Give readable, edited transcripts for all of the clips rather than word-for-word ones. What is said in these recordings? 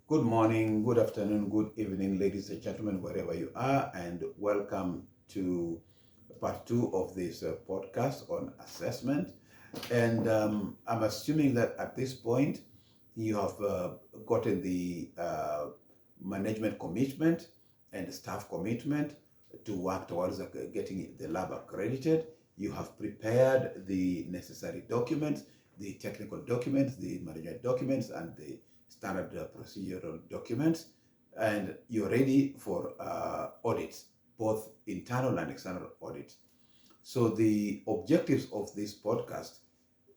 Good morning, good afternoon, good evening, ladies and gentlemen, wherever you are, and welcome to part two of this podcast on assessment. And I'm assuming that at this point you have gotten the management commitment and staff commitment to work towards getting the lab accredited. You have prepared the necessary documents, the technical documents, the management documents, and the standard procedural documents, and you're ready for audits, both internal and external audits. So the objectives of this podcast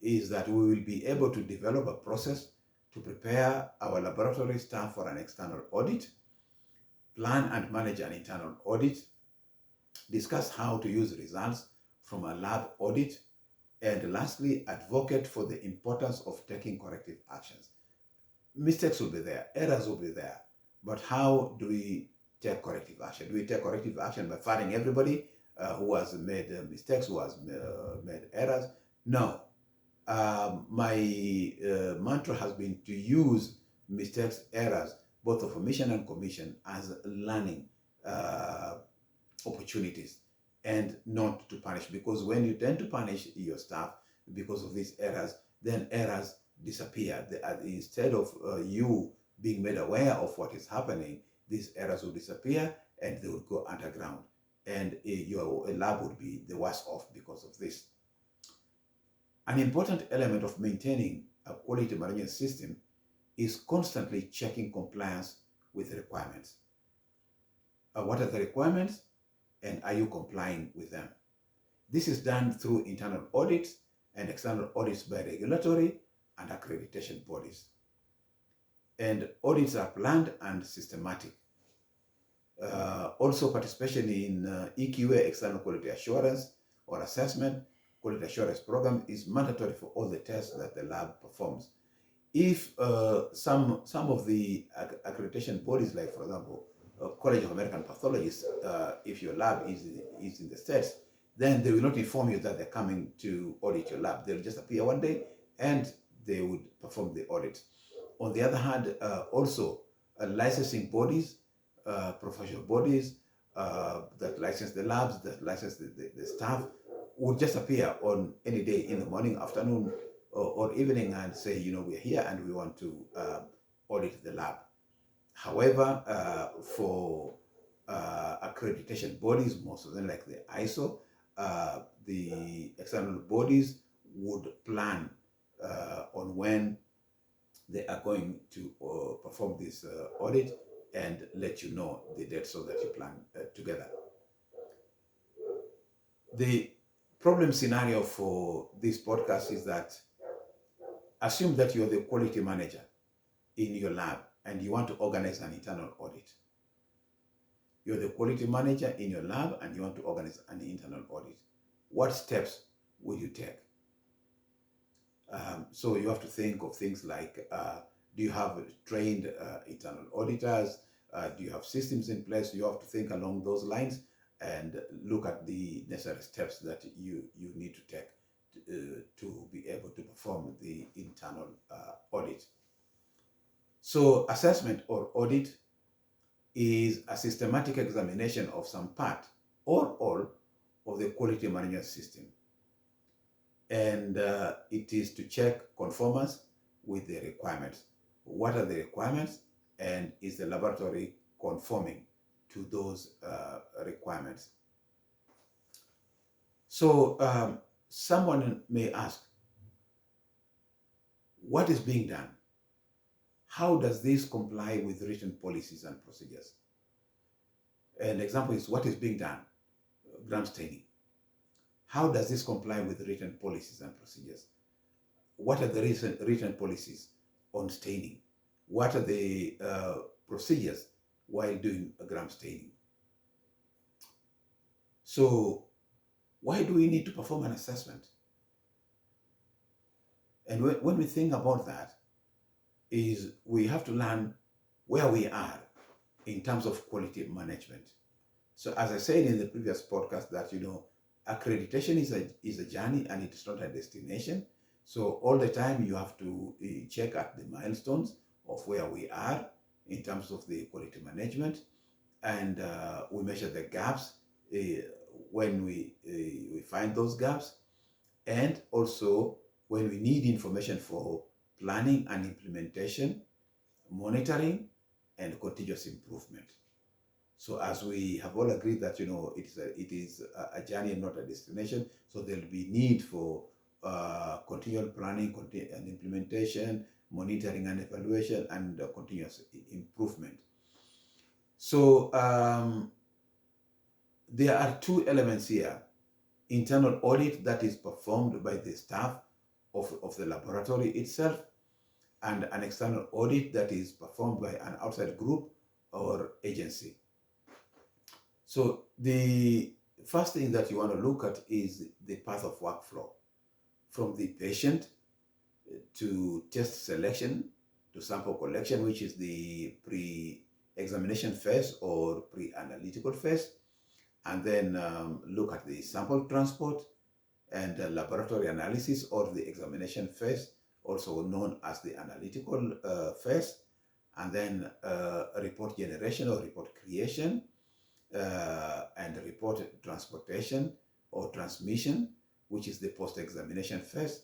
is that we will be able to develop a process to prepare our laboratory staff for an external audit, plan and manage an internal audit, discuss how to use results from a lab audit, and lastly, advocate for the importance of taking corrective actions. Mistakes will be there, errors will be there, but how do we take corrective action? Do we take corrective action by firing everybody who has made mistakes, who has made errors? No. My mantra has been to use mistakes, errors, both of omission and commission, as learning opportunities and not to punish, because when you tend to punish your staff because of these errors, then errors disappear. Instead of you being made aware of what is happening, these errors will disappear and they will go underground, and your lab would be the worse off because of this. An important element of maintaining a quality management system is constantly checking compliance with the requirements. What are the requirements, and are you complying with them? This is done through internal audits and external audits by regulatory and accreditation bodies. And audits are planned and systematic. Also, participation in EQA, external quality assurance or assessment, quality assurance program is mandatory for all the tests that the lab performs. If some of the accreditation bodies, like for example, College of American Pathologists, if your lab is in the States, then they will not inform you that they're coming to audit your lab. They'll just appear one day and they would perform the audit. On the other hand, also licensing bodies, professional bodies that license the labs, that license the staff, would just appear on any day in the morning, afternoon, or evening and say, we're here and we want to audit the lab. However, for accreditation bodies, most of them like the ISO, the external bodies would plan on when they are going to perform this audit and let you know the date so that you plan together. The problem scenario for this podcast is that assume that you're the quality manager in your lab and you want to organize an internal audit. You're the quality manager in your lab and you want to organize an internal audit. What steps will you take? So you have to think of things like, do you have trained internal auditors? Do you have systems in place? You have to think along those lines and look at the necessary steps that you need to take to be able to perform the internal audit. So assessment or audit is a systematic examination of some part or all of the quality management system. And it is to check conformance with the requirements. What are the requirements, and is the laboratory conforming to those requirements? So someone may ask, what is being done? How does this comply with written policies and procedures? An example is what is being done, gram staining. How does this comply with written policies and procedures? What are the written policies on staining? What are the procedures while doing a gram staining? So why do we need to perform an assessment? And when we think about that, is we have to learn where we are in terms of quality management. So as I said in the previous podcast that, accreditation is a journey and it's not a destination. So all the time you have to check at the milestones of where we are in terms of the quality management, and we measure the gaps when we find those gaps, and also when we need information for planning and implementation, monitoring, and continuous improvement. So as we have all agreed that it is a journey and not a destination, so there will be need for continual planning and implementation, monitoring and evaluation, and continuous improvement. So there are two elements here: internal audit that is performed by the staff of the laboratory itself, and an external audit that is performed by an outside group or agency. So the first thing that you want to look at is the path of workflow, from the patient to test selection to sample collection, which is the pre-examination phase or pre-analytical phase, and then look at the sample transport and laboratory analysis, or the examination phase, also known as the analytical phase, and then report generation or report creation, and report transportation or transmission, which is the post-examination phase,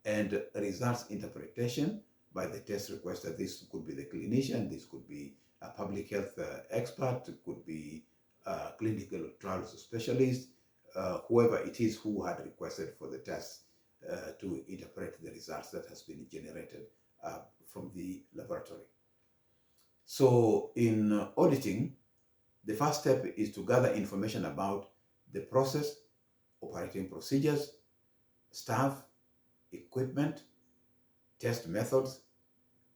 and results interpretation by the test requester. This could be the clinician, this could be a public health expert, it could be a clinical trials specialist, whoever it is who had requested for the test to interpret the results that has been generated from the laboratory. So in auditing, the first step is to gather information about the process, operating procedures, staff, equipment, test methods,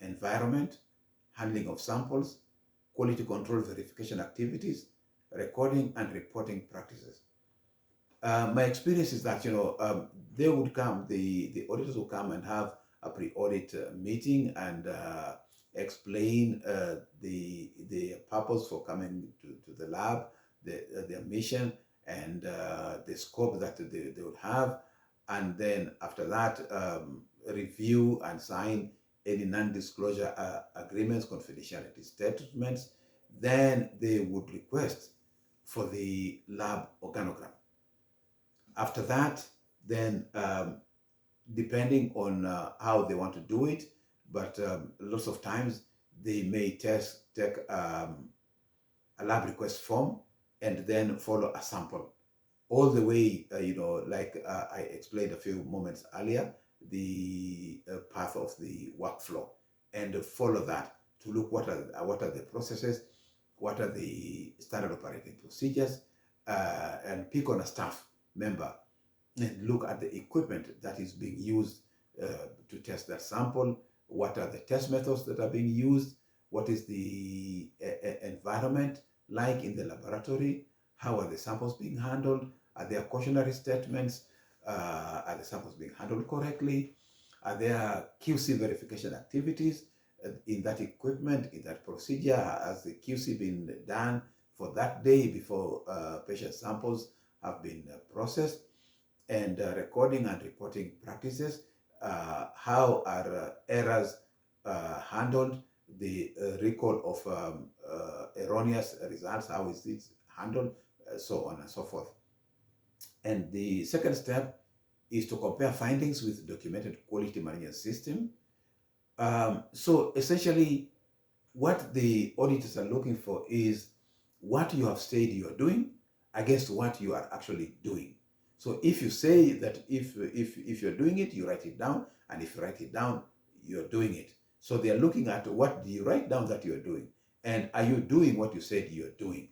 environment, handling of samples, quality control verification activities, recording and reporting practices. My experience is that they would come, the auditors will come and have a pre-audit meeting and explain the purpose for coming to the lab, their mission, and the scope that they would have, and then after that review and sign any non-disclosure agreements, confidentiality statements. Then they would request for the lab organogram. After that, then depending on how they want to do it, but lots of times they may take a lab request form and then follow a sample all the way, like I explained a few moments earlier, the path of the workflow, and follow that to look what are the processes, what are the standard operating procedures, and pick on a staff member and look at the equipment that is being used to test that sample. What are the test methods that are being used? What is the environment like in the laboratory? How are the samples being handled? Are there cautionary statements? Are the samples being handled correctly? Are there QC verification activities in that equipment, in that procedure? Has the QC been done for that day before patient samples have been processed? And recording and reporting practices. How are errors handled? The recall of erroneous results, how is it handled? So on and so forth. And the second step is to compare findings with documented quality management system. So essentially, what the auditors are looking for is what you have said you are doing against what you are actually doing. So if you say that if you're doing it, you write it down, and if you write it down, you're doing it. So they are looking at what do you write down that you're doing, and are you doing what you said you're doing?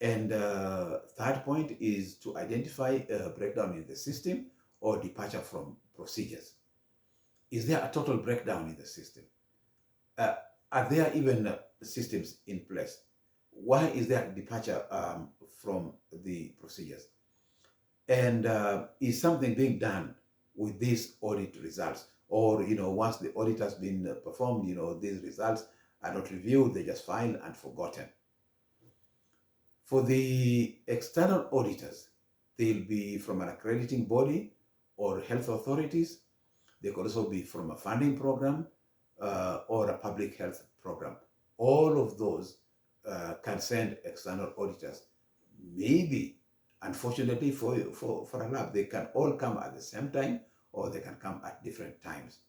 And third point is to identify a breakdown in the system or departure from procedures. Is there a total breakdown in the system? Are there even systems in place? Why is there a departure from the procedures? And is something being done with these audit results? Or, once the audit has been performed, these results are not reviewed, they just filed and forgotten. For the external auditors, they'll be from an accrediting body or health authorities. They could also be from a funding program or a public health program. all of those can send external auditors. Maybe, unfortunately for a lab, they can all come at the same time or they can come at different times.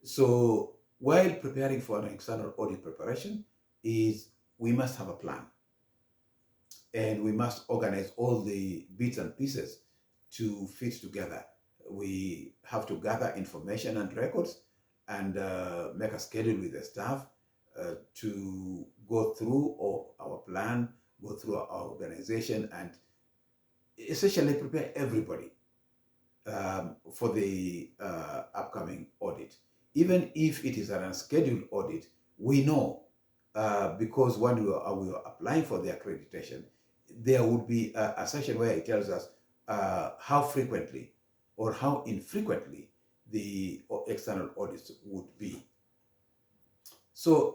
So while preparing for an external audit preparation we must have a plan, and we must organize all the bits and pieces to fit together. We have to gather information and records and make a schedule with the staff to go through our plan, go through our organization, and essentially prepare everybody for the upcoming audit. Even if it is an unscheduled audit, we know because when we were applying for the accreditation, there would be a section where it tells us how frequently or how infrequently the external audits would be. So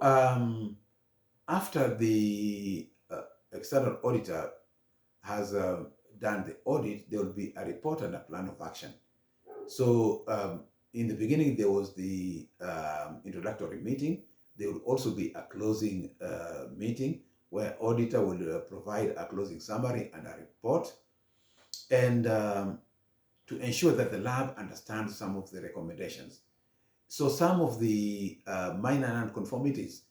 after the external auditor has done the audit, there will be a report and a plan of action. So in the beginning, there was the introductory meeting. There will also be a closing meeting where auditor will provide a closing summary and a report, and to ensure that the lab understands some of the recommendations. So some of the minor nonconformities,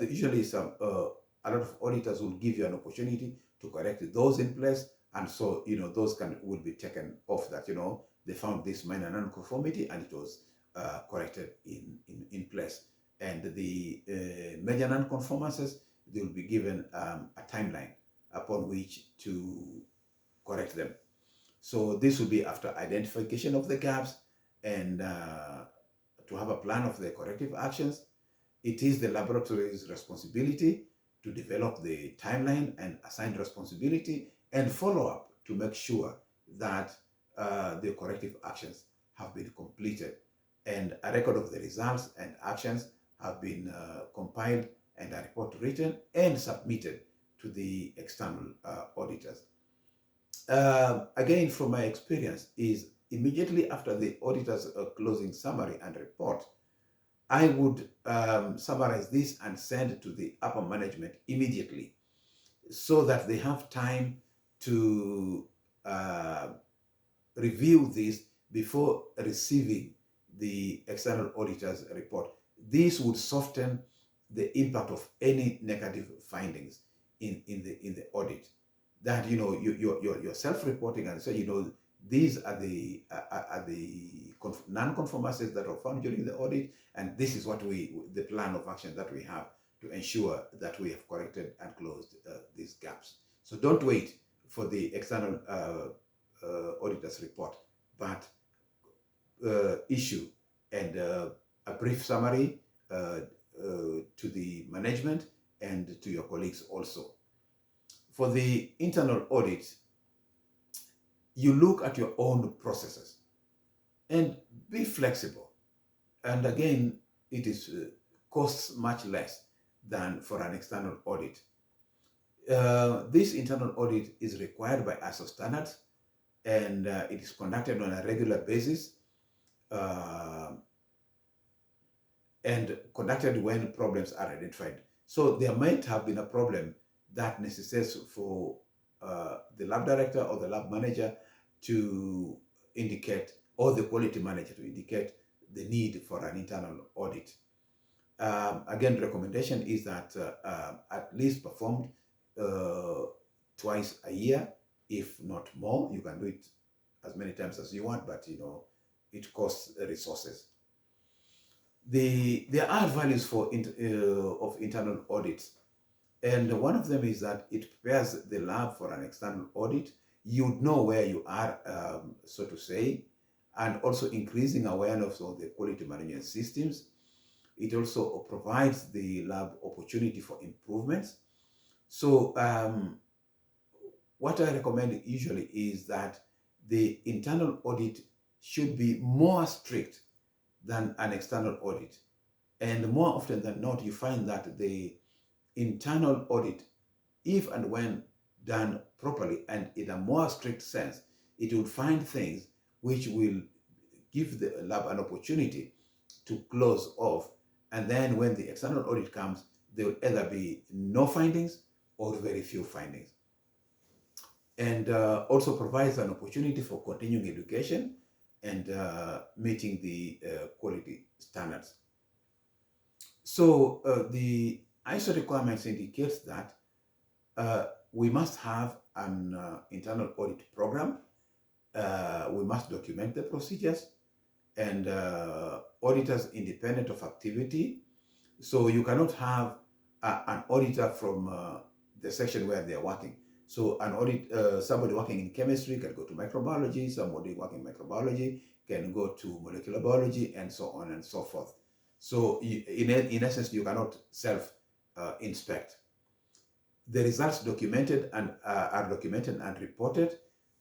usually a lot of auditors will give you an opportunity to correct those in place, and so those will be taken off, that they found this minor nonconformity and it was corrected in place. And the major nonconformances, they will be given a timeline upon which to correct them. So this will be after identification of the gaps and to have a plan of the corrective actions. It is the laboratory's responsibility to develop the timeline and assign responsibility and follow up to make sure that the corrective actions have been completed, and a record of the results and actions have been compiled, and a report written and submitted to the external auditors. Again, from my experience, is immediately after the auditor's closing summary and report, I would summarize this and send it to the upper management immediately, so that they have time to review this before receiving the external auditor's report. This would soften the impact of any negative findings in the audit. That you're self-reporting and say these are the non-conformances that were found during the audit, and this is what the plan of action that we have to ensure that we have corrected and closed these gaps. So don't wait for the external auditor's report, but issue and a brief summary to the management and to your colleagues also. For the internal audit, you look at your own processes and be flexible. And again, it costs much less than for an external audit. This internal audit is required by ISO standards, and it is conducted on a regular basis and conducted when problems are identified. So there might have been a problem that necessitates for the lab director or the lab manager to indicate, or the quality manager to indicate, the need for an internal audit. Again, recommendation is that at least performed twice a year, if not more. You can do it as many times as you want, but it costs resources. There are values for of internal audits, and one of them is that it prepares the lab for an external audit. You know where you are, so to say, and also increasing awareness of the quality management systems. It also provides the lab opportunity for improvements. So what I recommend usually is that the internal audit should be more strict than an external audit. And more often than not, you find that the internal audit, if and when done properly and in a more strict sense, it will find things which will give the lab an opportunity to close off And then when the external audit comes, there will either be no findings or very few findings. And also provides an opportunity for continuing education and meeting the quality standards. So the ISO requirements indicates that we must have an internal audit program. We must document the procedures, and auditors independent of activity. So you cannot have an auditor from the section where they're working. So an audit, somebody working in chemistry can go to microbiology, somebody working in microbiology can go to molecular biology, and so on and so forth. So in essence, you cannot self-inspect. The results documented and are documented and reported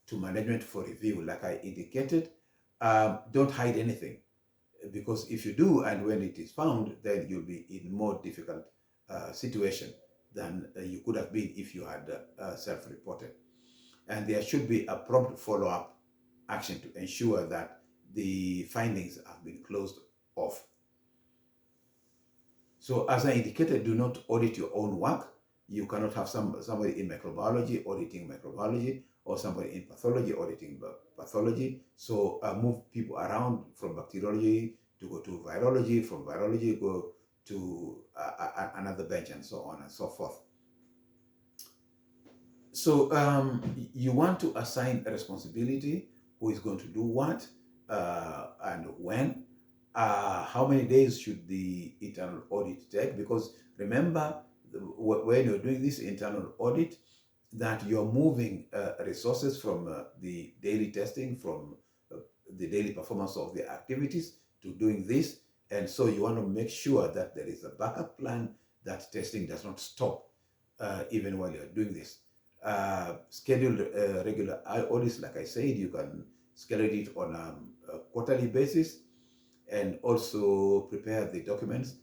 to management for review. Like I indicated, don't hide anything, because if you do, and when it is found, then you'll be in more difficult situation than you could have been if you had self-reported. And there should be a prompt follow-up action to ensure that the findings have been closed off. So as I indicated, do not audit your own work. You cannot have somebody in microbiology auditing microbiology, or somebody in pathology auditing pathology. So move people around from bacteriology to go to virology, from virology go to another bench, and so on and so forth. So you want to assign a responsibility, who is going to do what, and when. How many days should the internal audit take? Because remember, when you're doing this internal audit, that you're moving resources from the daily testing, from the daily performance of the activities to doing this. And so you want to make sure that there is a backup plan, that testing does not stop even while you're doing this. Scheduled regular audits, like I said, you can schedule it on a quarterly basis, and also prepare the documents,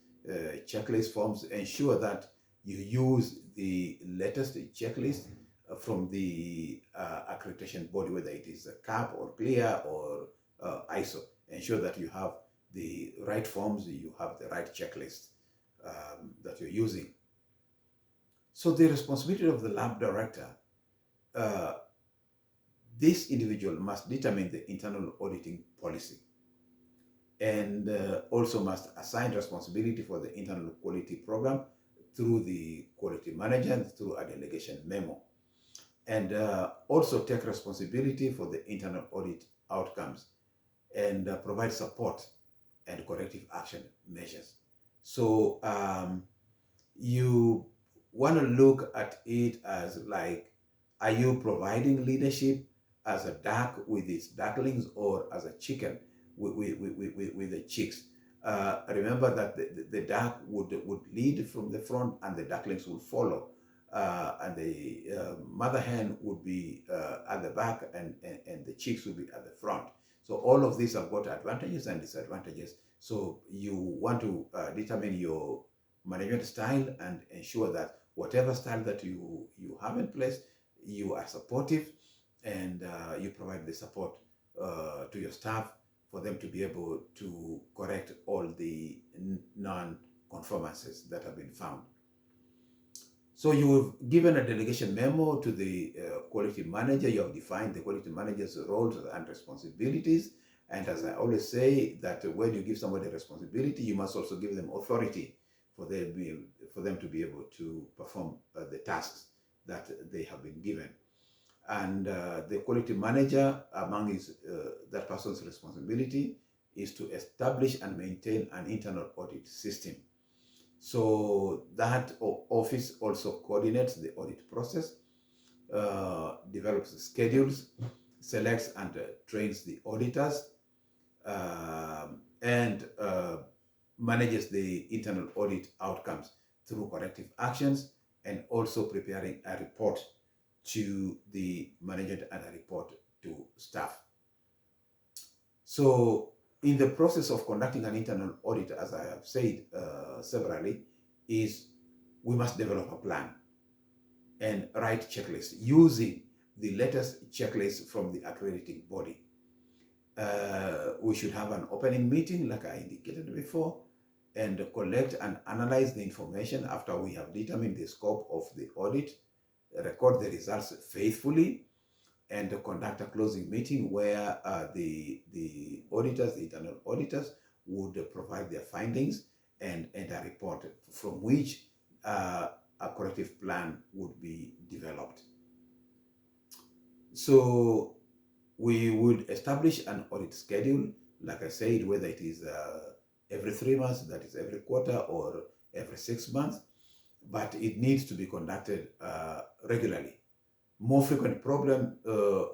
checklist forms. Ensure that you use the latest checklist from the accreditation body, whether it is a CAP or CLIA or ISO. Ensure that you have the right forms, you have the right checklist that you're using. So the responsibility of the lab director, this individual must determine the internal auditing policy, and also must assign responsibility for the internal quality program through the quality manager, through a delegation memo, and also take responsibility for the internal audit outcomes, and provide support and corrective action measures. So you want to look at it as like, are you providing leadership as a duck with its ducklings, or as a chicken with the chicks? Remember that the duck would lead from the front, and the ducklings would follow, and the mother hen would be at the back, and the chicks would be at the front. So all of these have got advantages and disadvantages. So you want to determine your management style and ensure that whatever style that you have in place, you are supportive, and you provide the support to your staff for them to be able to correct all the non-conformances that have been found. So you've given a delegation memo to the quality manager. You have defined the quality manager's roles and responsibilities. And as I always say, that when you give somebody responsibility, you must also give them authority for them to be able to perform the tasks that they have been given. And the quality manager, among that person's responsibility, is to establish and maintain an internal audit system. So that office also coordinates the audit process, develops schedules, selects and trains the auditors, and manages the internal audit outcomes through corrective actions, and also preparing a report to the management and a report to staff. So in the process of conducting an internal audit, as I have said severally, is we must develop a plan and write checklists using the latest checklist from the accrediting body. We should have an opening meeting, like I indicated before, and collect and analyze the information after we have determined the scope of the audit, record the results faithfully, and conduct a closing meeting where the auditors, the internal auditors, would provide their findings and a report from which a corrective plan would be developed. So we would establish an audit schedule, like I said, whether it is every 3 months, that is every quarter, or every 6 months, but it needs to be conducted regularly. More frequent problem